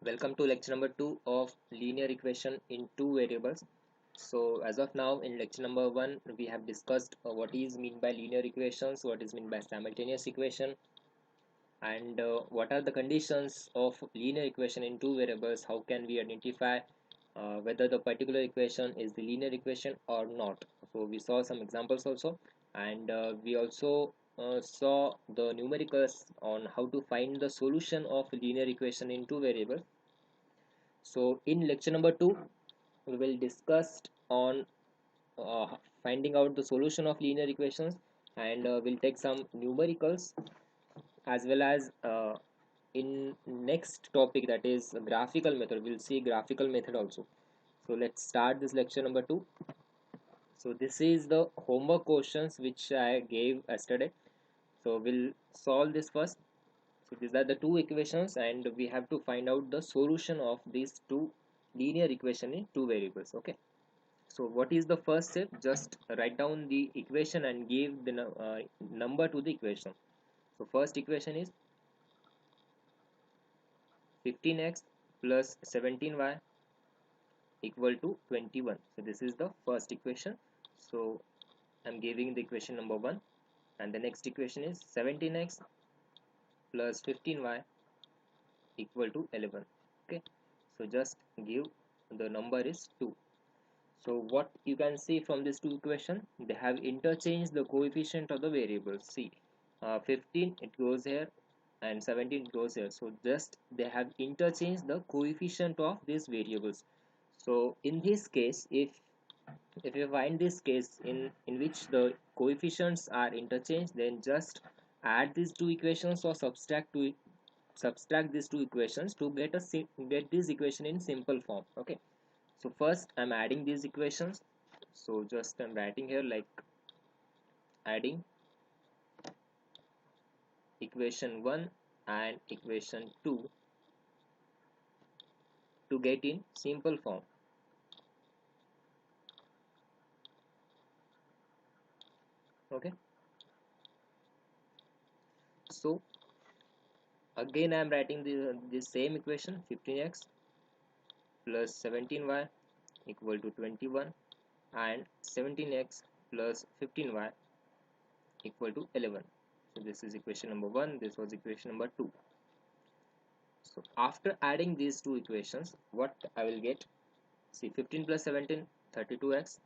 Welcome to lecture number 2 of linear equation in two variables. So as of now in lecture number 1 we have discussed what is mean by linear equations, what is mean by simultaneous equation, and what are the conditions of linear equation in two variables. How can we identify whether the particular equation is the linear equation or not. So we saw some examples also, and we also saw the numericals on how to find the solution of linear equation in two variables. So in lecture number 2 we will discuss on finding out the solution of linear equations, and we'll take some numericals as well as in next topic, that is graphical method. We'll see graphical method also. So let's start this lecture number 2. So this is the homework questions which I gave yesterday. So we'll solve this first. So these are the two equations and we have to find out the solution of these two linear equation in two variables. Okay, so what is the first step? Just write down the equation and give the number to the equation. So first equation is 15x plus 17y equal to 21. So this is the first equation. So I'm giving the equation number 1, and the next equation is 17x plus 15y equal to 11. Okay, so just give the number is 2. So what you can see from these two equations, they have interchanged the coefficient of the variables. See, 15 it goes here and 17 goes here. So just they have interchanged the coefficient of these variables. So in this case, if you find this case in which the coefficients are interchanged, then just add these two equations or subtract these two equations to get this equation in simple form. Okay, so first I'm adding these equations. So just I'm writing here like adding equation 1 and equation 2 to get in simple form. Okay, so again I'm writing this same equation, 15x plus 17y equal to 21, and 17x plus 15y equal to 11. So this is equation number 1, this was equation number 2. So after adding these two equations, what I will get? See, 15 plus 17, 32x,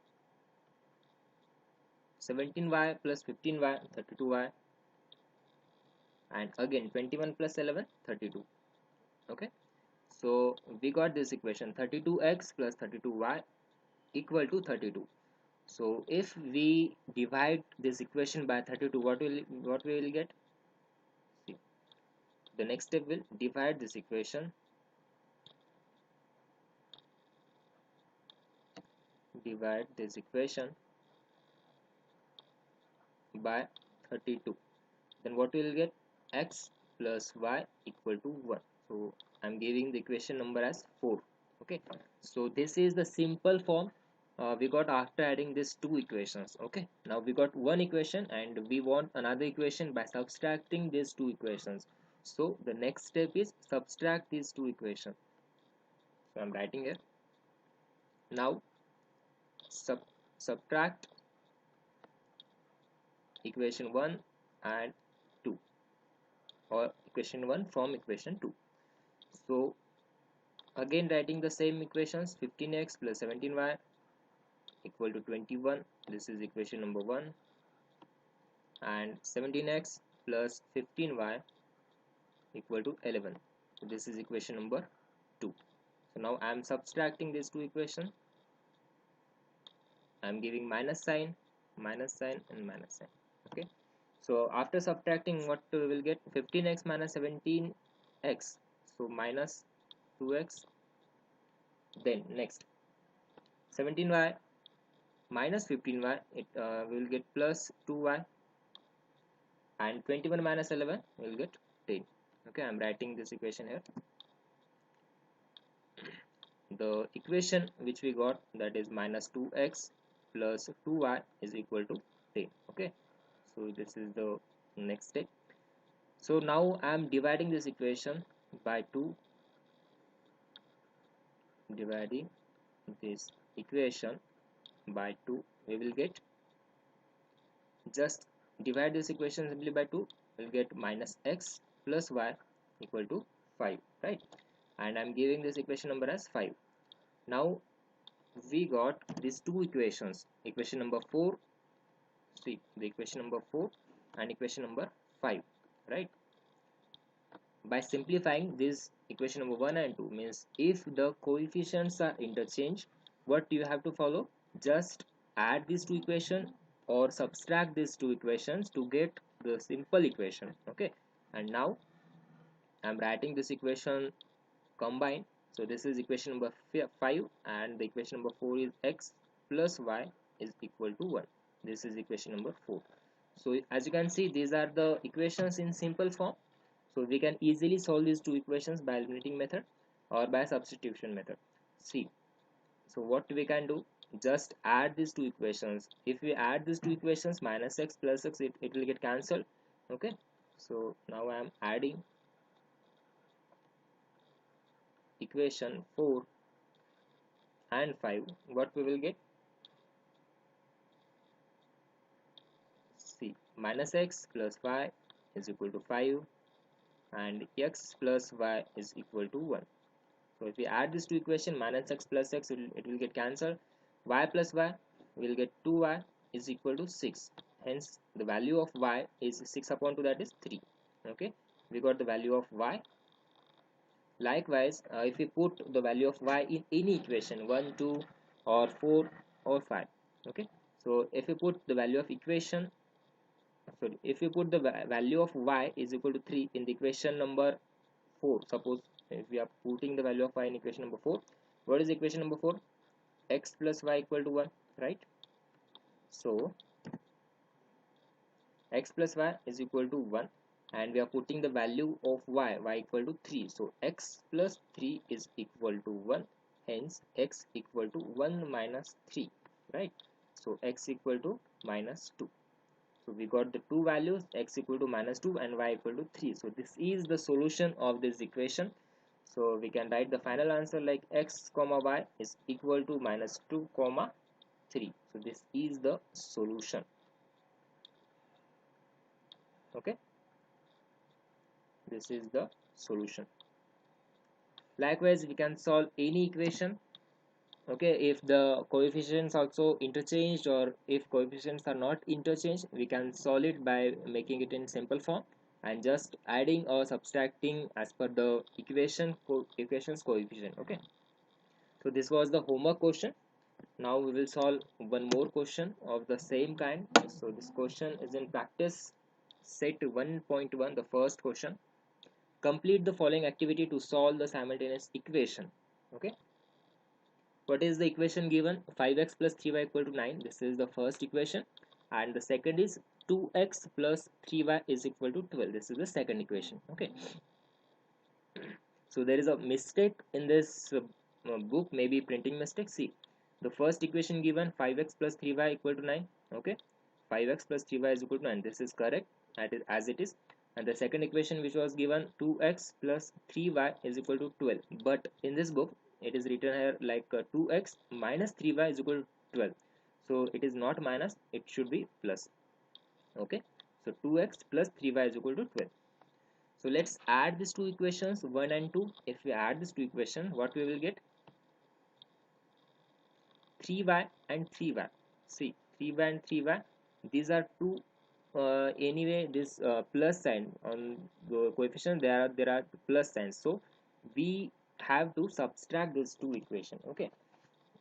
17y plus 15y, 32y, and again 21 plus 11, 32. Okay, so we got this equation 32x plus 32y equal to 32. So if we divide this equation by 32, what we will get? See, the next step will divide this equation by 32. Then what we will get? X plus y equal to 1. So I'm giving the equation number as 4. Okay, so this is the simple form we got after adding these two equations. Okay, now we got one equation and we want another equation by subtracting these two equations. So the next step is subtract these two equations. So I'm writing here now subtract equation 1 and 2, or equation 1 from equation 2. So again writing the same equations, 15x plus 17y equal to 21, this is equation number 1, and 17x plus 15y equal to 11, so this is equation number 2. So now I am subtracting these two equations. I am giving minus sign and minus sign. Okay, so after subtracting, what we will get? 15x minus 17x, so minus 2x. Then next 17y minus 15y, it will get plus 2y, and 21 minus 11 will get 10. Okay, I'm writing this equation here. The equation which we got, that is minus 2x plus 2y is equal to 10. Okay, so this is the next step. So now I am dividing this equation by 2 dividing this equation by 2, we will get, just divide this equation simply by 2, we'll get minus x plus y equal to 5, right? And I'm giving this equation number as 5. Now we got these two equations, equation number 4, see the equation number 4 and equation number 5, right? By simplifying this equation number 1 and 2, means if the coefficients are interchanged, what do you have to follow? Just add these two equations or subtract these two equations to get the simple equation. Okay, and now I'm writing this equation combined. So this is equation number 5 and the equation number 4 is x plus y is equal to 1. This is equation number 4. So as you can see, these are the equations in simple form. So we can easily solve these two equations by eliminating method or by substitution method. See, so what we can do, just add these two equations. If we add these two equations, minus x plus x, it will get cancelled. Okay, so now I am adding equation 4 and 5. What we will get? See, minus x plus y is equal to 5 and x plus y is equal to 1. So if we add this two equation, minus x plus x, it will get cancelled. Y plus y will get 2y is equal to 6. Hence the value of y is 6 upon 2, that is 3. Okay, we got the value of y. Likewise, if we put the value of y in any equation, 1, 2 or 4 or 5. Okay, so if we put the value of equation, sorry, if we put the value of y is equal to 3 in the equation number 4, suppose if we are putting the value of y in equation number 4, what is equation number 4? X plus y equal to 1, right? So x plus y is equal to 1 and we are putting the value of y equal to 3. So x plus 3 is equal to 1, hence x equal to 1 minus 3, right? So x equal to minus 2. So we got the two values, x equal to minus 2 and y equal to 3. So this is the solution of this equation. So we can write the final answer like x comma y is equal to minus 2 comma 3. So this is the solution. Okay, this is the solution. Likewise, we can solve any equation. Okay, if the coefficients also interchanged or if coefficients are not interchanged, we can solve it by making it in simple form and just adding or subtracting as per the equation's coefficient. Okay, so this was the homework question. Now we will solve one more question of the same kind. So this question is in practice set 1.1, the first question. Complete the following activity to solve the simultaneous equation. Okay, what is the equation given? 5x plus 3y equal to 9. This is the first equation, and the second is 2x plus 3y is equal to 12. This is the second equation. Okay, so there is a mistake in this book, maybe printing mistake. See, the first equation given 5x plus 3y equal to 9. Okay, 5x plus 3y is equal to 9. This is correct as it is. And the second equation which was given 2x plus 3y is equal to 12. But in this book it is written here like 2x minus 3y is equal to 12. So it is not minus, it should be plus. Okay, so 2x plus 3y is equal to 12. So let's add these two equations 1 and 2. If we add these two equations, what we will get? 3y and 3y. See, 3y and 3y, these are two, anyway this plus sign on the coefficient, there are plus signs, so we have to subtract these two equations. Okay,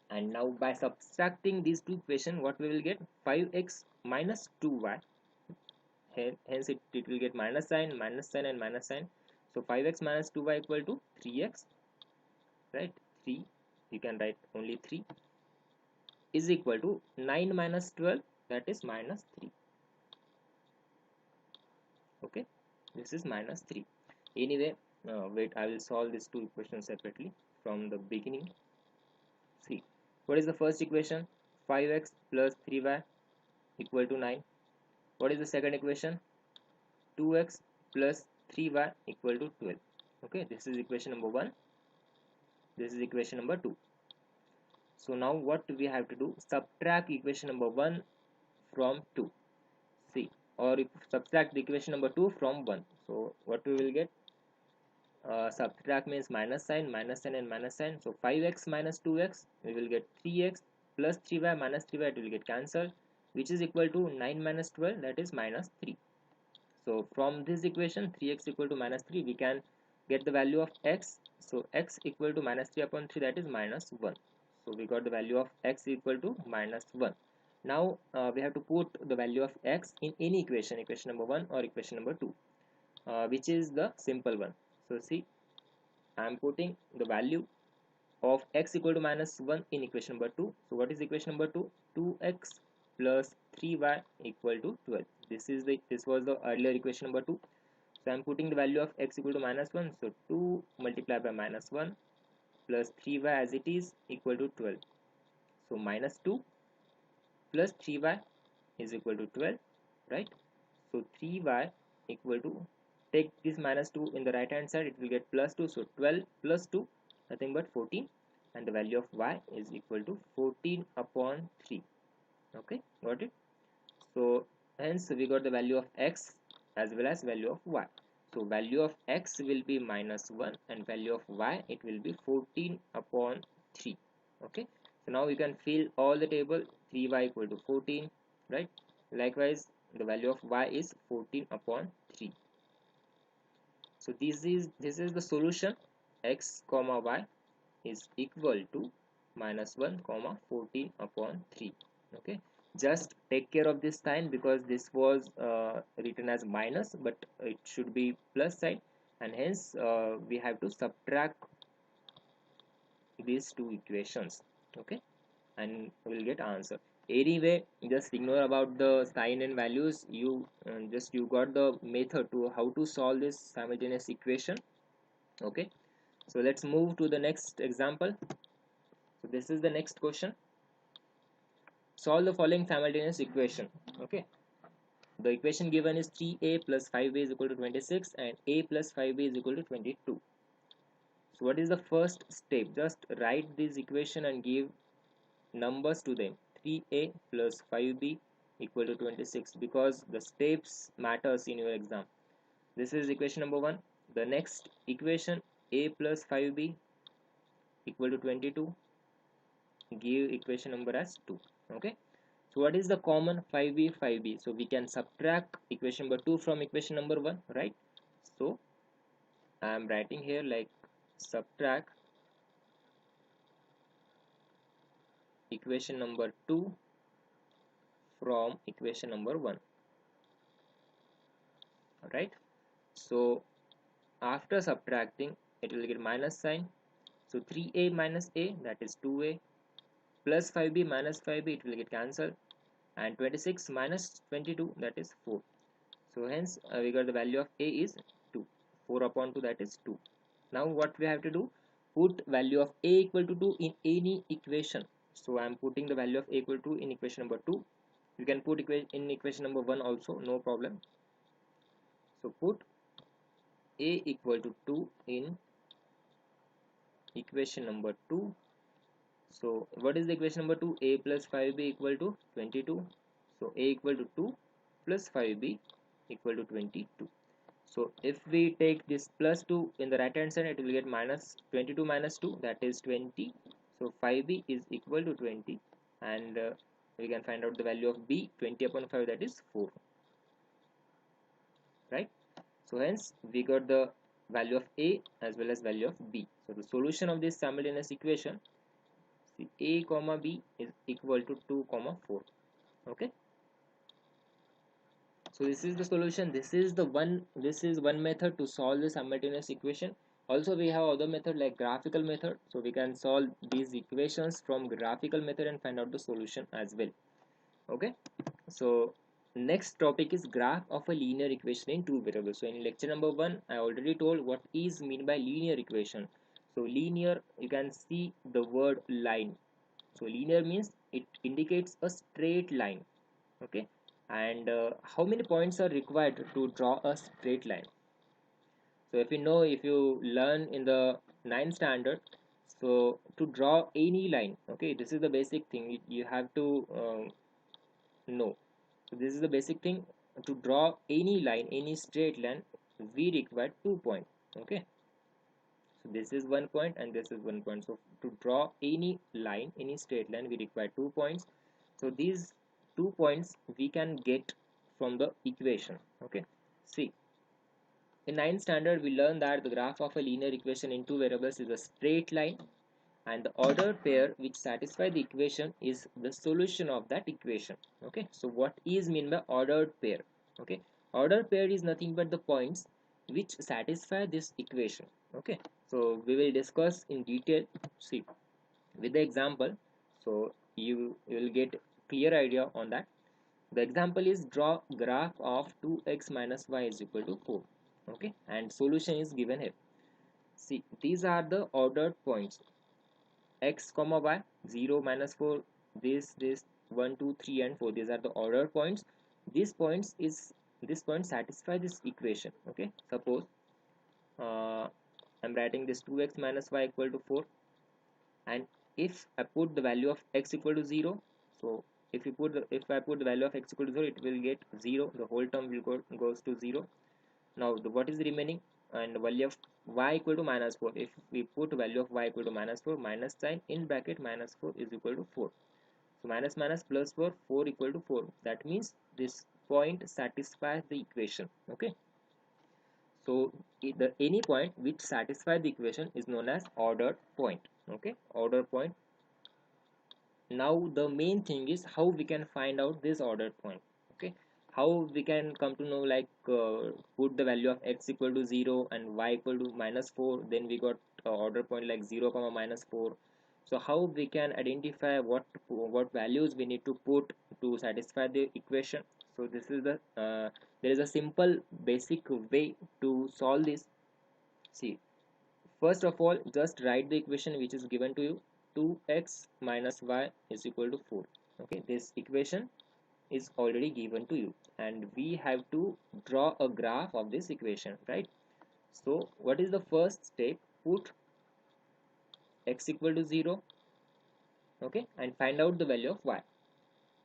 and now by subtracting these two equations, what we will get? 5x minus 2y, hence it will get minus sign and minus sign. So 5x minus 2y equal to 3x, right? 3, you can write only 3 is equal to 9 minus 12, that is minus 3. Okay, this is minus 3. Anyway, wait, I will solve these two equations separately from the beginning. See, what is the first equation? 5x plus 3y equal to 9. What is the second equation? 2x plus 3y equal to 12. Okay, this is equation number 1. This is equation number 2. So now what we have to do? Subtract equation number 1 from 2. See, or if subtract the equation number 2 from 1. So what we will get? Subtract means minus sign and minus sign. So 5x minus 2x, we will get 3x plus 3y minus 3y, it will get cancelled, which is equal to 9 minus 12, that is minus 3. So from this equation 3x equal to minus 3, we can get the value of x. So x equal to minus 3 upon 3, that is minus 1. So we got the value of x equal to minus 1. Now we have to put the value of x in any equation, equation number 1 or equation number 2, which is the simple one. So see, I am putting the value of x equal to minus 1 in equation number 2. So what is equation number 2? 2x plus 3y equal to 12. This was the earlier equation number 2. So I am putting the value of x equal to minus 1. So 2 multiplied by minus 1 plus 3y as it is equal to 12. So minus 2 plus 3y is equal to 12, right? So 3y equal to, take this minus 2 in the right hand side, it will get plus 2. So 12 plus 2, nothing but 14, and the value of y is equal to 14 upon 3. Okay, got it? So hence we got the value of x as well as value of y. So value of x will be minus 1 and value of y, it will be 14 upon 3. Okay, so now we can fill all the table. 3y equal to 14, right? Likewise the value of y is 14 upon 3. So this is the solution. X comma y is equal to minus 1 comma 14 upon 3. Okay, just take care of this sign because this was written as minus, but it should be plus sign, and hence we have to subtract these two equations. Okay, and we'll get answer. Anyway, just ignore about the sign and values. You got the method to how to solve this simultaneous equation. Okay, so let's move to the next example. So this is the next question. Solve the following simultaneous equation. Okay, the equation given is 3a plus 5b is equal to 26 and a plus 5b is equal to 22. So what is the first step? Just write this equation and give numbers to them. 3a plus 5b equal to 26, because the steps matters in your exam. This is equation number 1. The next equation, a plus 5b equal to 22, give equation number as 2. Okay, so what is the common? 5b 5b, so we can subtract equation number 2 from equation number 1, right? So I am writing here like subtract equation number 2 from equation number 1. Right, so after subtracting it will get minus sign. So 3a minus a, that is 2a, plus 5b minus 5b, it will get cancelled, and 26 minus 22, that is 4. So hence we got the value of a is 2. 4 upon 2, that is 2. Now what we have to do? Put value of a equal to 2 in any equation. So I am putting the value of a equal to in equation number 2. You can put in equation number 1 also, no problem. So put a equal to 2 in equation number 2. So what is the equation number 2? A plus 5b equal to 22. So a equal to 2 plus 5b equal to 22. So if we take this plus 2 in the right hand side, it will get minus 22 minus 2, that is 20. So 5b is equal to 20, and we can find out the value of b. 20 upon 5, that is 4. Right, so hence we got the value of a as well as value of b. So the solution of this simultaneous equation, see, a comma b is equal to 2 comma 4. Okay, so this is the solution. This is one method to solve the simultaneous equation. Also we have other method like graphical method, so we can solve these equations from graphical method and find out the solution as well. Okay, so next topic is graph of a linear equation in two variables. So in lecture number 1 I already told what is mean by linear equation. So linear, you can see the word line. So linear means it indicates a straight line. Okay, and how many points are required to draw a straight line? So if you know, if you learn in the 9th standard, So to draw any line, okay, this is the basic thing you have to know. So this is the basic thing. To draw any line, any straight line, we require 2 points. Okay, so this is 1 point and this is 1 point. So to draw any line, any straight line, we require 2 points. So these 2 points we can get from the equation. Okay, see, in ninth standard we learned that the graph of a linear equation in two variables is a straight line, and the ordered pair which satisfy the equation is the solution of that equation. Okay, so what is mean by ordered pair? Okay, ordered pair is nothing but the points which satisfy this equation. Okay, so we will discuss in detail, see, with the example, so you will get clear idea on that. The example is draw graph of 2x minus y is equal to 4. Okay, and solution is given here. See, these are the ordered points x comma y, 0 minus 4, this 1 2 3 and 4, these are the order points. These points is, this point satisfy this equation. Okay, suppose I'm writing this 2x minus y equal to 4, and if I put the value of x equal to 0, so if I put the value of x equal to 0, it will get 0, the whole term will goes to 0. Now what is remaining? And the value of y equal to minus 4, if we put value of y equal to minus 4, minus sign in bracket minus 4 is equal to 4. So minus minus plus 4, 4 equal to 4. That means this point satisfies the equation. Okay, so the any point which satisfies the equation is known as ordered point. Okay, ordered point. Now the main thing is how we can find out this ordered point. Okay, how we can come to know, like put the value of x equal to 0 and y equal to minus 4, then we got order point like 0 comma minus 4. So how we can identify what values we need to put to satisfy the equation? So this is the there is a simple basic way to solve this. See, first of all, just write the equation which is given to you. 2x minus y is equal to 4. Okay, this equation is already given to you, and we have to draw a graph of this equation, right? So what is the first step? Put x equal to 0, okay, and find out the value of y.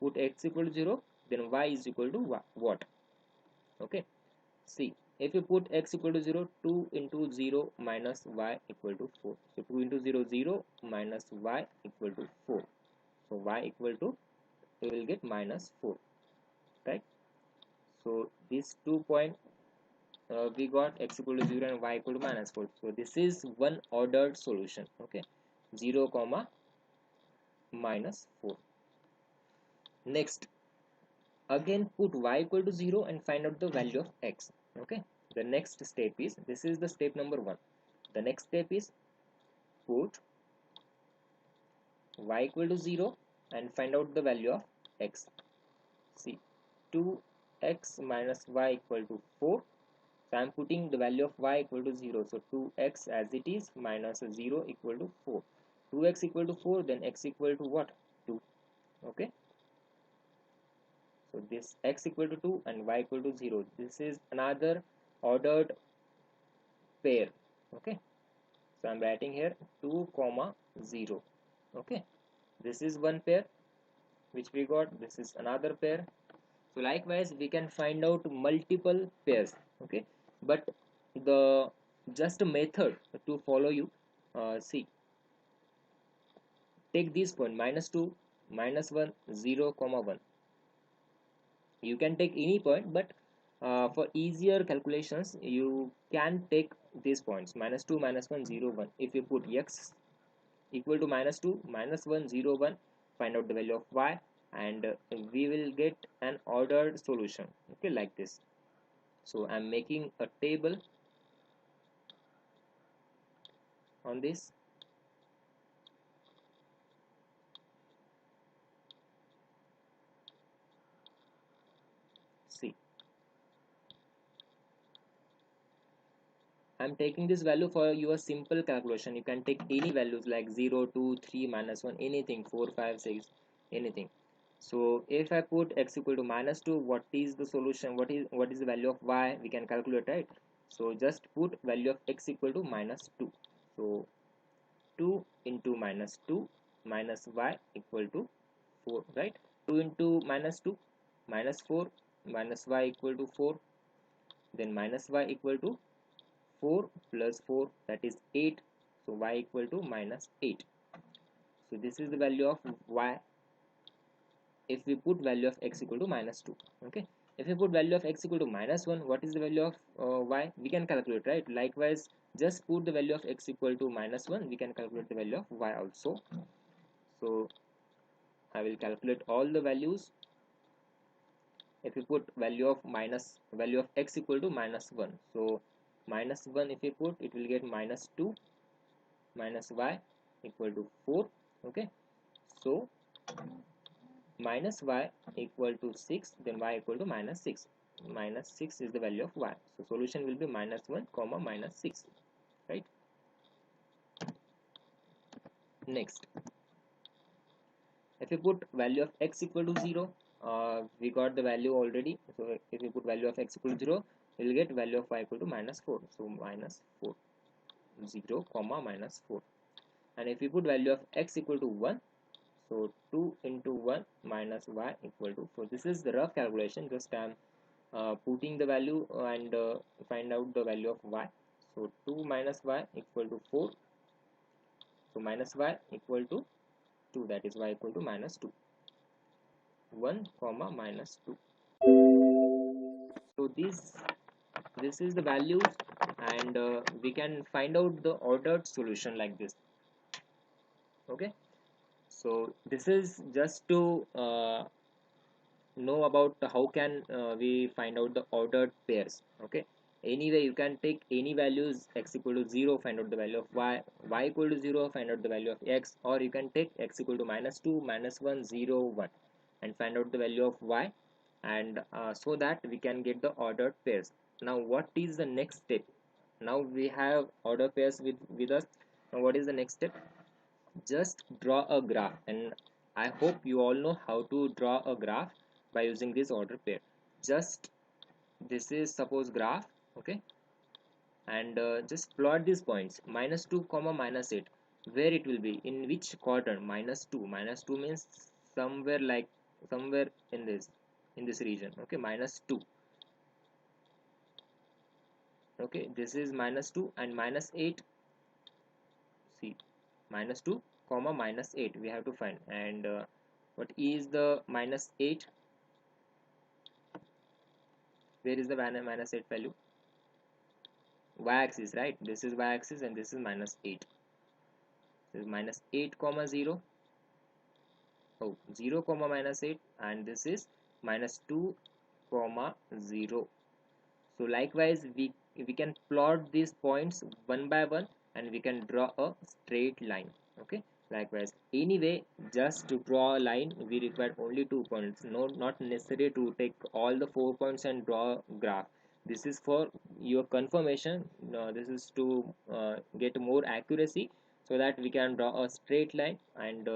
Put x equal to 0, then y is equal to what? Okay, see, if you put x equal to 0, 2 into 0 minus y equal to 4. So 2 into 0, 0 minus y equal to 4. So y equal to, we will get minus 4, right? So these 2 points we got x equal to 0 and y equal to minus 4. So this is one ordered solution. Okay, 0 comma minus 4. Next, again put y equal to 0 and find out the value of x. Okay, the next step is, this is the step number 1. The next step is put y equal to 0 and find out the value of x. See, 2x minus y equal to 4. So I am putting the value of y equal to 0. So 2x as it is minus 0 equal to 4. 2x equal to 4, then x equal to what? 2. Okay. So this x equal to 2 and y equal to 0. This is another ordered pair. Okay. So I am writing here 2 comma 0. Okay. This is one pair which we got. This is another pair. So likewise we can find out multiple pairs. Okay, but the just a method to follow you, see, take this point minus 2 minus 1 0 comma 1. You can take any point, but for easier calculations you can take these points minus 2 minus 1 0 1. If you put x equal to minus 2 minus 1 0 1, find out the value of y, and we will get an ordered solution. Okay, like this. So I'm making a table on this. See, I'm taking this value for your simple calculation. You can take any values like 0 2 3 minus 1, anything, 4 5 6, anything. So if I put x equal to minus 2, what is the solution? What is the value of y? We can calculate, right? So just put value of x equal to minus 2. So 2 into minus 2 minus y equal to 4, right? 2 into minus 2 minus 4 minus y equal to 4, then minus y equal to 4 plus 4, that is 8, so y equal to minus 8. So this is the value of y if we put value of x equal to minus 2. Okay, if we put value of x equal to minus 1, what is the value of y? We can calculate, right? Likewise, just put the value of x equal to minus 1, we can calculate the value of y also. So I will calculate all the values. If we put value of x equal to minus 1, so minus 1 if we put, it will get minus 2 minus y equal to 4. Okay, so minus y equal to 6, then y equal to minus 6. Minus 6 is the value of y, so solution will be minus 1 comma minus 6, right? Next, if we put value of x equal to 0, we got the value already, so if we put value of x equal to 0, we will get value of y equal to minus 4, so minus 4, 0 comma minus 4. And if we put value of x equal to 1, so 2 into 1 minus y equal to 4. This is the rough calculation, just I am putting the value and find out the value of y. So 2 minus y equal to 4, so minus y equal to 2, that is y equal to minus 2, 1 comma minus 2. So this is the values, and we can find out the ordered solution like this. Okay, so this is just to know about how can we find out the ordered pairs. Okay, anyway you can take any values, x equal to 0 find out the value of y equal to 0 find out the value of x, or you can take x equal to minus 2 minus 1 0 1 and find out the value of y, and so that we can get the ordered pairs. Now what is the next step? Now we have ordered pairs with us. Now what is the next step? Just draw a graph, and I hope you all know how to draw a graph by using this order pair. Just this is suppose graph. Okay, and just plot these points minus 2 comma minus 8, where it will be, in which quadrant. Minus 2 means somewhere, like somewhere in this region. Okay, minus 2. Okay, this is minus 2 and minus 8. See, minus 2 comma minus 8 we have to find, and what is the minus 8? Where is the minus 8 value? Y-axis, right? This is y-axis and this is minus 8. This is minus 8 comma 0. Oh, 0 comma minus 8, and this is minus 2 comma 0. So likewise we can plot these points one by one, and we can draw a straight line. Okay, likewise, anyway, just to draw a line we require only 2 points. No, not necessary to take all the 4 points and draw a graph. This is for your confirmation. This is to get more accuracy, so that we can draw a straight line. And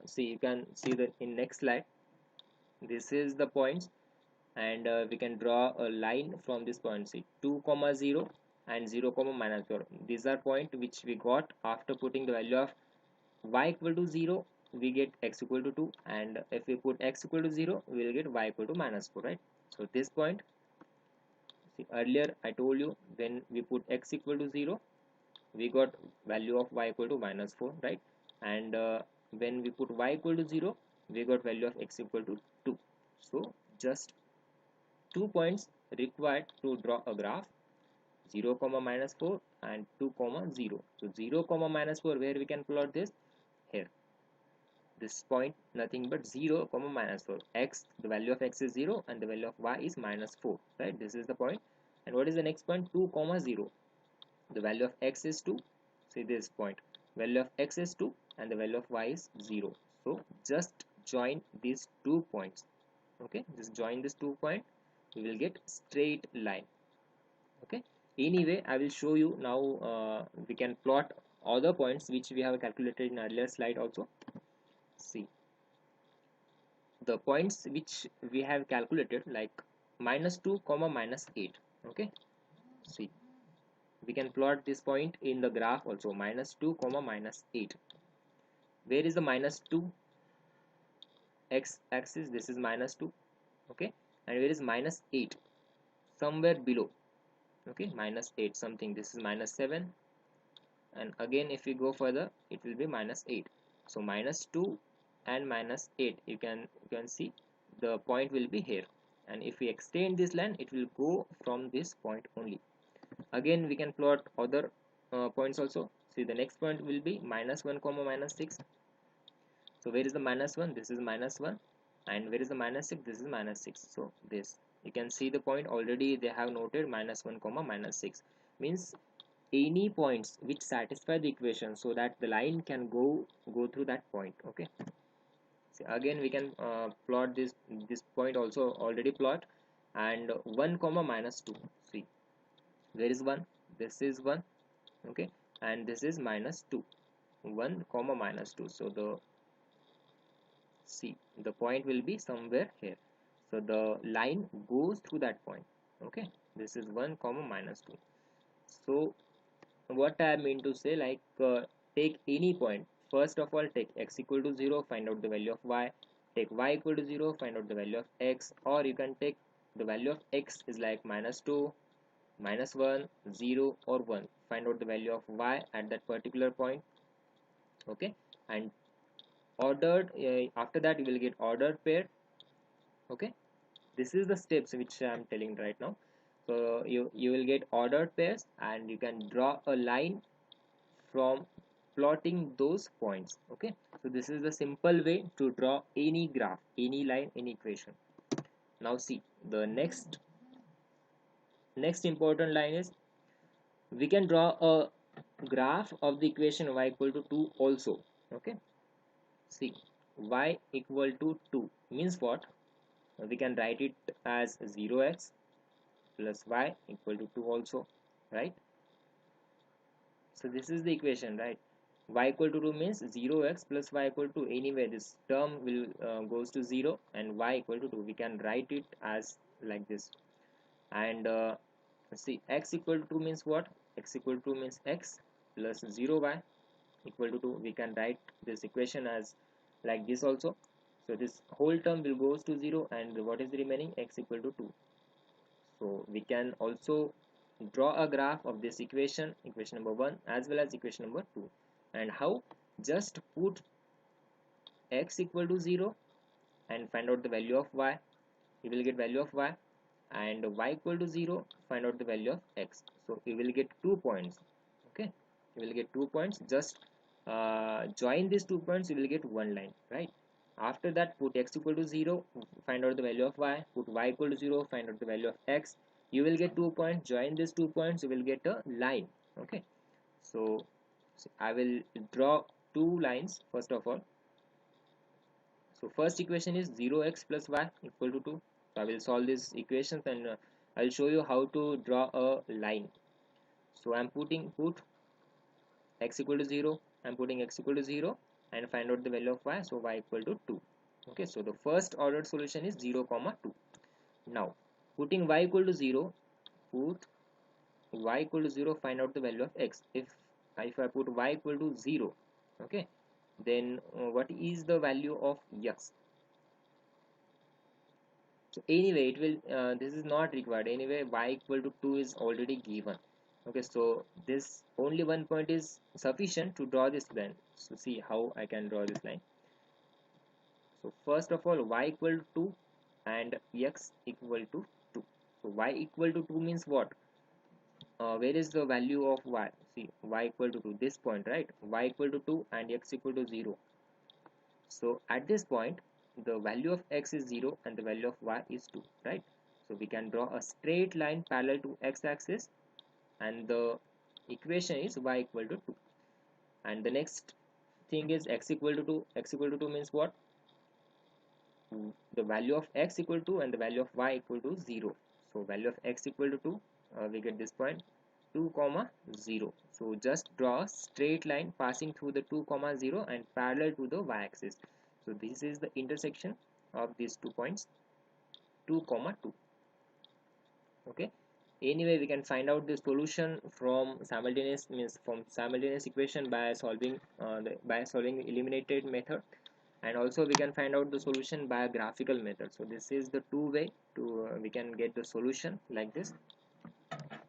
see, you can see that in next slide, this is the points, and we can draw a line from this point. See, 2 comma 0 and 0 comma minus 4, these are point which we got after putting the value of y equal to 0, we get x equal to 2, and if we put x equal to 0, we will get y equal to minus 4, right? So this point, see, earlier I told you, when we put x equal to 0, we got value of y equal to minus 4, right? And when we put y equal to 0, we got value of x equal to 2. So just 2 points required to draw a graph, 0 comma minus 4 and 2 comma 0. So 0 comma minus 4, where we can plot this? Here, this point, nothing but 0 comma minus 4. X, the value of x is 0 and the value of y is minus 4, right? This is the point. And what is the next point? 2 comma 0, the value of x is 2. See this point, value of x is 2 and the value of y is 0. So just join these 2 points. Okay, just join this 2 point, we will get straight line. Okay, anyway I will show you now. We can plot other points which we have calculated in earlier slide also. See, the points which we have calculated, like minus 2 comma minus 8. Okay, see, we can plot this point in the graph also, -2 comma -8. Where is the -2 x axis? This is -2, okay, and where is -8? Somewhere below, okay, -8 something. This is -7, and again if we go further it will be -8. So -2 and -8, you can see the point will be here, and if we extend this line it will go from this point only. Again we can plot other points also. See, the next point will be -1 comma -6. So where is the -1? This is -1, and where is the -6? This is -6. So this, you can see the point already they have noted -1 comma -6, means any points which satisfy the equation so that the line can go through that point. Okay, so again we can plot this point also, already plot, and 1 comma -2. See, where is 1? This is 1, okay, and this is -2. 1 comma -2. So the, see, the point will be somewhere here, so the line goes through that point. Okay, this is 1 comma -2. So what I mean to say, like, take any point. First of all, take x equal to 0, find out the value of y. Take y equal to 0, find out the value of x. Or you can take the value of x is like -2, -1, 0 or 1. Find out the value of y at that particular point. Okay, and ordered, after that you will get ordered pair. Okay, this is the steps which I am telling right now. So you will get ordered pairs, and you can draw a line from plotting those points. Okay, so this is the simple way to draw any graph, any line, any equation. Now see, the next important line is, we can draw a graph of the equation y equal to 2 also. Okay, see, y equal to 2 means what? We can write it as 0x plus y equal to 2 also, right? So this is the equation, right? Y equal to 2 means 0x plus y equal to, anyway this term will goes to 0, and y equal to 2, we can write it as like this. And see, x equal to 2 means what? X equal to 2 means x plus 0y equal to 2, we can write this equation as like this also. So this whole term will goes to 0, and what is the remaining? X equal to 2. So we can also draw a graph of this equation, equation number 1 as well as equation number 2. And how? Just put x equal to 0 and find out the value of y. You will get value of y, and y equal to 0, find out the value of x. So you will get 2 points. Okay, you will get 2 points. Just join these 2 points, you will get one line, right? After that, put x equal to 0, find out the value of y. Put y equal to 0, find out the value of x. You will get 2 points. Join these 2 points, you will get a line. Okay, so I will draw 2 lines first of all. So first equation is 0x plus y equal to 2. So I will solve these equations, and I'll show you how to draw a line. So I'm put x equal to 0, I'm putting x equal to 0 and find out the value of y, so y equal to 2. Okay, so the first ordered solution is 0 comma 2. Now putting y equal to 0, put y equal to 0, find out the value of x. If I put y equal to 0, okay, then what is the value of x? So anyway it will, this is not required. Anyway y equal to 2 is already given. Okay, so this only one point is sufficient to draw this line. So see how I can draw this line. So first of all, y equal to 2 and x equal to 2. So y equal to 2 means what? Where is the value of y? See, y equal to 2, this point, right? Y equal to 2 and x equal to 0. So at this point, the value of x is 0 and the value of y is 2, right? So we can draw a straight line parallel to x-axis, and the equation is y equal to 2. And the next thing is x equal to 2. X equal to 2 means what? The value of x equal to and the value of y equal to 0. So value of x equal to 2, we get this point 2 comma 0. So just draw a straight line passing through the 2 comma 0 and parallel to the y-axis. So this is the intersection of these 2 points, 2 comma 2. Okay, anyway we can find out the solution from simultaneous equation by solving eliminated method, and also we can find out the solution by a graphical method. So this is the two way to we can get the solution like this.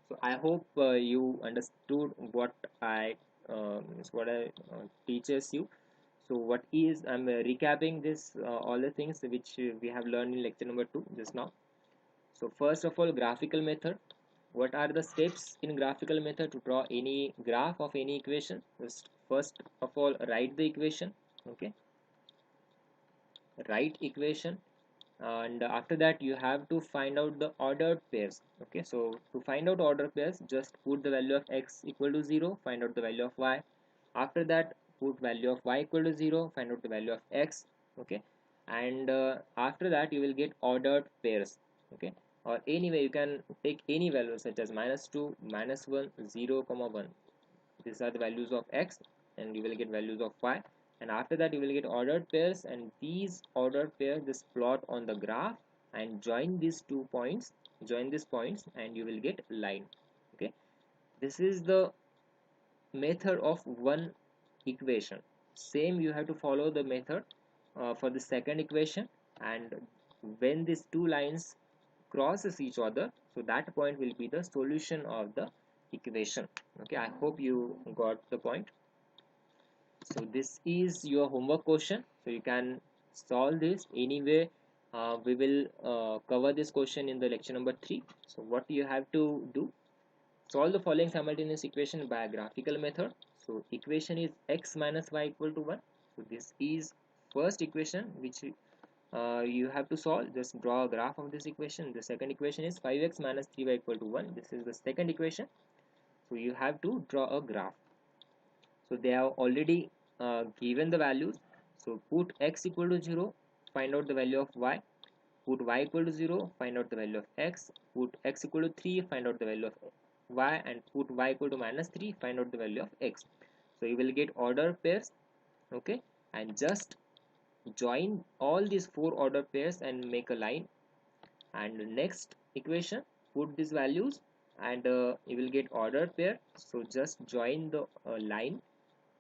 So I hope you understood what I teaches you. So what is I'm recapping this all the things which we have learned in lecture number 2 just now. So first of all, graphical method. What are the steps in graphical method to draw any graph of any equation? Just first of all, write the equation. Okay, write equation, and after that you have to find out the ordered pairs. Okay, so to find out ordered pairs, just put the value of x equal to 0, find out the value of y. After that, put value of y equal to 0, find out the value of x. Okay, and after that you will get ordered pairs. Okay, or anyway you can take any value such as -2, -1, 0, 1. These are the values of x, and you will get values of y, and after that you will get ordered pairs, and these ordered pairs just plot on the graph and join these points, and you will get line. Okay, this is the method of one equation. Same you have to follow the method for the second equation, and when these two lines crosses each other, so that point will be the solution of the equation. Okay, I hope you got the point. So this is your homework question, so you can solve this anyway. We will cover this question in the lecture number 3. So what you have to do, solve the following simultaneous equation by a graphical method. So equation is x minus y equal to 1. So this is first equation which you have to solve. Just draw a graph of this equation. The second equation is 5x minus 3y equal to 1. This is the second equation, so you have to draw a graph. So they have already given the values. So put x equal to 0, find out the value of y. Put y equal to 0, find out the value of x. Put x equal to 3, find out the value of y, and put y equal to -3, find out the value of x. So you will get order pairs. Okay, and just join all these four order pairs and make a line. And the next equation, put these values, and you will get order pair. So just join the line,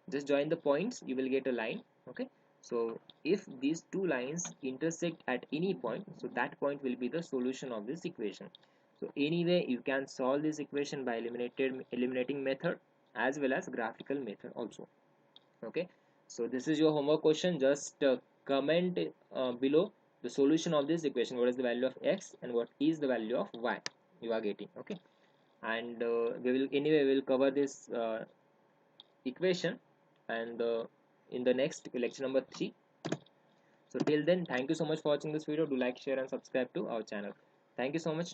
just join the points, you will get a line. Okay, so if these two lines intersect at any point, so that point will be the solution of this equation. So anyway you can solve this equation by eliminating method as well as graphical method also. Okay, so this is your homework question. Just comment below the solution of this equation. What is the value of x and what is the value of y you are getting? Okay, and we will cover this equation, and in the next lecture number 3. So till then, thank you so much for watching this video. Do like, share and subscribe to our channel. Thank you so much.